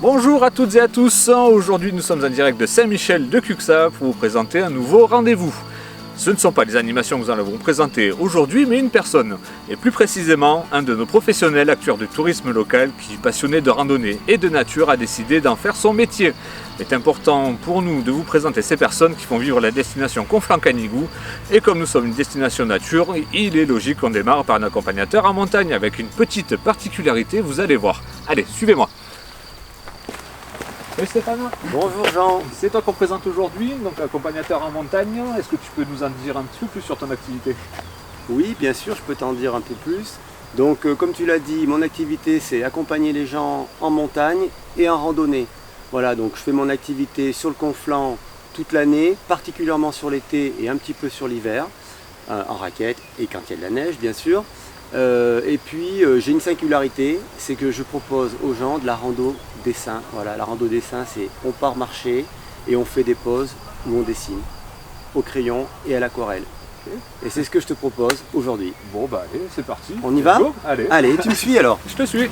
Bonjour à toutes et à tous, aujourd'hui nous sommes en direct de Saint-Michel de Cuxac pour vous présenter un nouveau rendez-vous. Ce ne sont pas les animations que nous allons vous présenter aujourd'hui, mais une personne, et plus précisément un de nos professionnels acteurs du tourisme local qui, passionné de randonnée et de nature, a décidé d'en faire son métier. Il est important pour nous de vous présenter ces personnes qui font vivre la destination Conflans-Canigou, et comme nous sommes une destination nature, il est logique qu'on démarre par un accompagnateur en montagne avec une petite particularité, vous allez voir. Allez, suivez-moi. Salut Stéphane. Bonjour Jean. C'est toi qu'on présente aujourd'hui, donc accompagnateur en montagne. Est-ce que tu peux nous en dire un petit peu plus sur ton activité? Oui, bien sûr, je peux t'en dire un peu plus. Donc, comme tu l'as dit, mon activité, c'est accompagner les gens en montagne et en randonnée. Voilà, donc je fais mon activité sur le Conflans toute l'année, particulièrement sur l'été et un petit peu sur l'hiver, en raquette et quand il y a de la neige, bien sûr. Et puis, j'ai une singularité, c'est que je propose aux gens de la rando dessin. Voilà, la rando dessin, c'est on part marcher et on fait des pauses où on dessine au crayon et à l'aquarelle. Et c'est ce que je te propose aujourd'hui. Bon bah allez, c'est parti. On y va? Allez. Allez, tu me suis alors. Je te suis.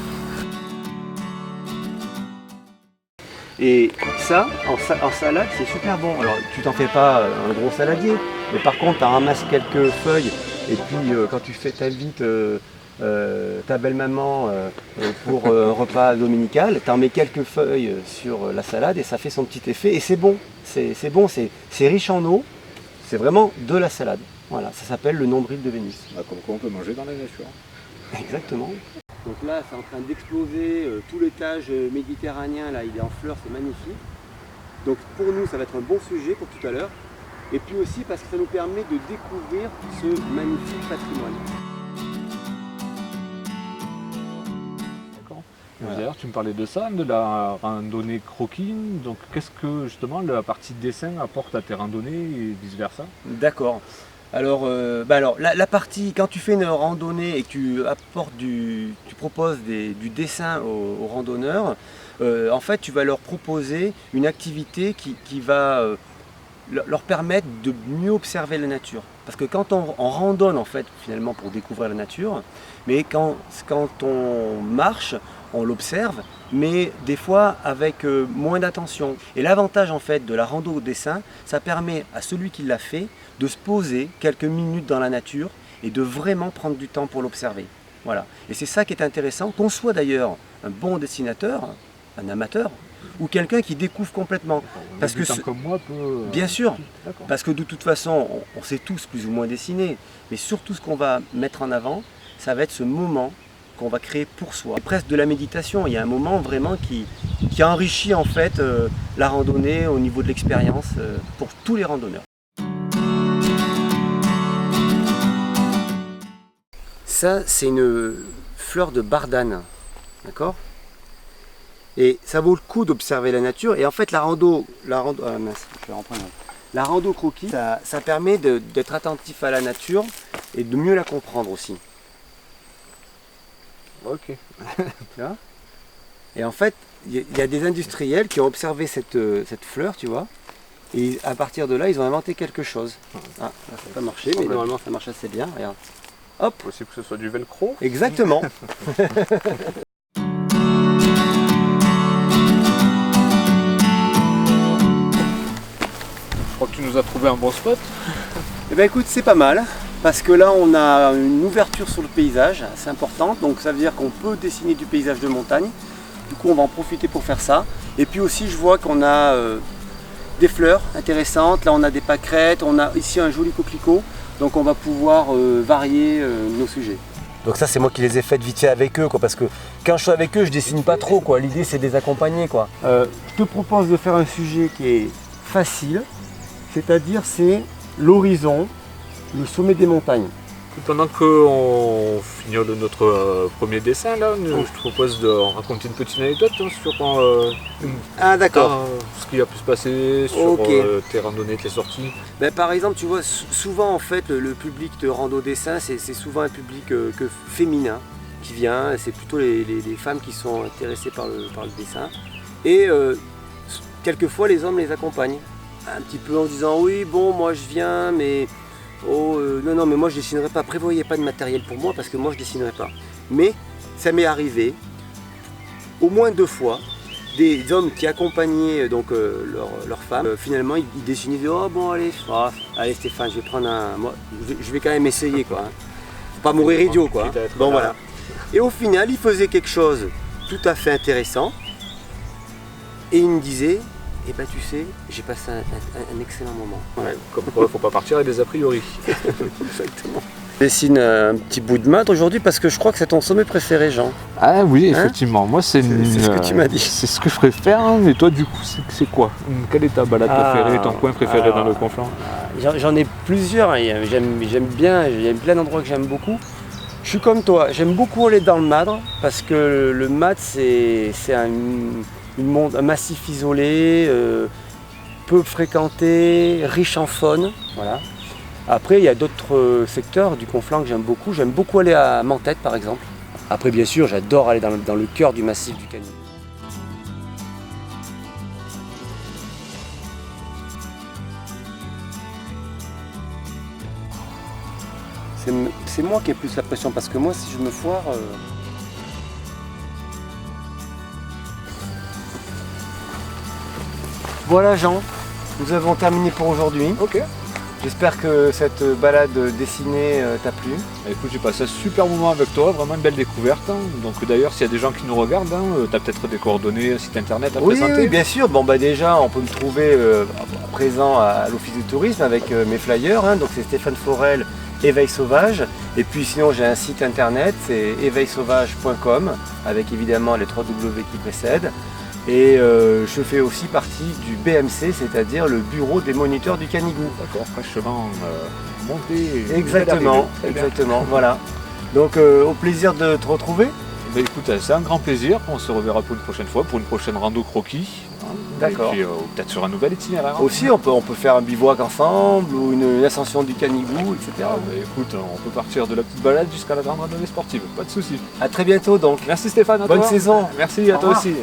Et ça, en salade, c'est super bon. Alors, tu t'en fais pas un gros saladier, mais par contre, tu ramasses quelques feuilles et puis quand tu fais t'invites ta belle-maman pour un repas dominical, tu en mets quelques feuilles sur la salade et ça fait son petit effet et c'est bon. C'est bon, c'est riche en eau, c'est vraiment de la salade. Voilà, ça s'appelle le nombril de Vénus. Bah, comme quoi on peut manger dans la nature. Exactement. Donc là, c'est en train d'exploser, tout l'étage méditerranéen, là, il est en fleurs, c'est magnifique. Donc pour nous, ça va être un bon sujet pour tout à l'heure. Et puis aussi parce que ça nous permet de découvrir ce magnifique patrimoine. D'accord. Voilà. D'ailleurs, tu me parlais de ça, de la randonnée croquis. Donc qu'est-ce que justement la partie dessin apporte à tes randonnées et vice-versa? D'accord. Alors, la partie, quand tu fais une randonnée et que tu apportes tu proposes du dessin aux randonneurs, en fait, tu vas leur proposer une activité qui va leur permettre de mieux observer la nature. Parce que quand on randonne, en fait, finalement, pour découvrir la nature, mais quand on marche, on l'observe, mais des fois avec moins d'attention. Et l'avantage, en fait, de la rando au dessin, ça permet à celui qui l'a fait de se poser quelques minutes dans la nature et de vraiment prendre du temps pour l'observer. Voilà. Et c'est ça qui est intéressant, qu'on soit d'ailleurs un bon dessinateur, un amateur, ou quelqu'un qui découvre complètement. Parce que comme moi peut... Bien sûr, parce que de toute façon, on sait tous plus ou moins dessiner, mais surtout ce qu'on va mettre en avant, ça va être ce moment qu'on va créer pour soi. Presque de la méditation, il y a un moment vraiment qui enrichit en fait la randonnée au niveau de l'expérience pour tous les randonneurs. Ça, c'est une fleur de bardane, d'accord? Et ça vaut le coup d'observer la nature. Et en fait, la rando croquis, ça permet d'être attentif à la nature et de mieux la comprendre aussi. Ok. Et en fait, il y a des industriels qui ont observé cette fleur, tu vois. Et à partir de là, ils ont inventé quelque chose. Ah, ça n'a pas marché, mais normalement ça marche assez bien. Regarde. Hop. Possible que ce soit du velcro. Exactement. Je crois que tu nous as trouvé un bon spot. Eh bien écoute, c'est pas mal, parce que là on a une ouverture sur le paysage assez importante, donc ça veut dire qu'on peut dessiner du paysage de montagne. Du coup on va en profiter pour faire ça. Et puis aussi je vois qu'on a des fleurs intéressantes, là on a des pâquerettes, on a ici un joli coquelicot, donc on va pouvoir varier nos sujets. Donc ça c'est moi qui les ai faites vite fait avec eux, quoi, parce que quand je suis avec eux je dessine pas trop, quoi. L'idée c'est de les accompagner, quoi. Je te propose de faire un sujet qui est facile, c'est-à-dire c'est l'horizon, le sommet des montagnes. Pendant qu'on fignole notre premier dessin, là, je te propose de raconter une petite anecdote sur ce qui a pu se passer sur tes randonnées, tes sorties. Ben, par exemple, tu vois, souvent en fait, le public de rando dessin, c'est souvent un public féminin qui vient, c'est plutôt les femmes qui sont intéressées par le dessin. Et quelquefois, les hommes les accompagnent, un petit peu en disant oui, bon, moi je viens, mais non, mais moi je dessinerai pas, prévoyez pas de matériel pour moi parce que moi je dessinerai pas. Mais ça m'est arrivé au moins 2 fois des hommes qui accompagnaient donc leur femme, finalement ils dessinaient, ils disaient oh bon allez, allez Stéphane, je vais prendre un. Moi, je vais quand même essayer quoi. Hein. Faut pas mourir idiot quoi. Hein. Bon voilà. Et au final, il faisait quelque chose tout à fait intéressant. Et il me disait, eh ben tu sais, j'ai passé un excellent moment. Ouais, comme quoi, faut pas partir avec des a priori. Exactement. Je dessine un petit bout de madre aujourd'hui parce que je crois que c'est ton sommet préféré, Jean. Ah oui, effectivement. Moi, c'est ce que tu m'as dit. C'est ce que je préfère. Hein. Et toi, du coup, c'est quoi? Quelle est ta balade préférée, ton coin préféré dans le Conflent? J'en ai plusieurs. J'aime bien. Il y a plein d'endroits que j'aime beaucoup. Je suis comme toi. J'aime beaucoup aller dans le Madre parce que le Madre, c'est un massif isolé, peu fréquenté, riche en faune. Voilà. Après, il y a d'autres secteurs du Conflent que j'aime beaucoup. J'aime beaucoup aller à Menthette, par exemple. Après, bien sûr, j'adore aller dans le cœur du massif du Canigou. C'est moi qui ai plus la pression, parce que moi, si je me foire... Voilà, Jean. Nous avons terminé pour aujourd'hui. Ok. J'espère que cette balade dessinée t'a plu. Écoute, j'ai passé un super moment avec toi, vraiment une belle découverte. Hein. Donc d'ailleurs, s'il y a des gens qui nous regardent, hein, tu as peut-être des coordonnées, un site internet à présenter. Oui, bien sûr. Bon, déjà, on peut me trouver présent à l'office de tourisme avec mes flyers. Hein. Donc c'est Stéphane Forel, Éveil Sauvage. Et puis sinon, j'ai un site internet, c'est éveilsauvage.com, avec évidemment les 3 W qui précèdent. Et je fais aussi partie du BMC, c'est-à-dire le bureau des moniteurs du Canigou. D'accord, fraîchement monté. Exactement, voilà. Donc au plaisir de te retrouver. Ben, écoute, c'est un grand plaisir. On se reverra pour une prochaine fois, pour une prochaine rando croquis. Hein. D'accord. Et puis peut-être sur un nouvel itinéraire. Aussi, on peut faire un bivouac ensemble ou une ascension du Canigou, etc. Ben, écoute, on peut partir de la petite balade jusqu'à la grande randonnée sportive. Pas de soucis. À très bientôt donc. Merci Stéphane. Bonne saison. Merci à toi aussi.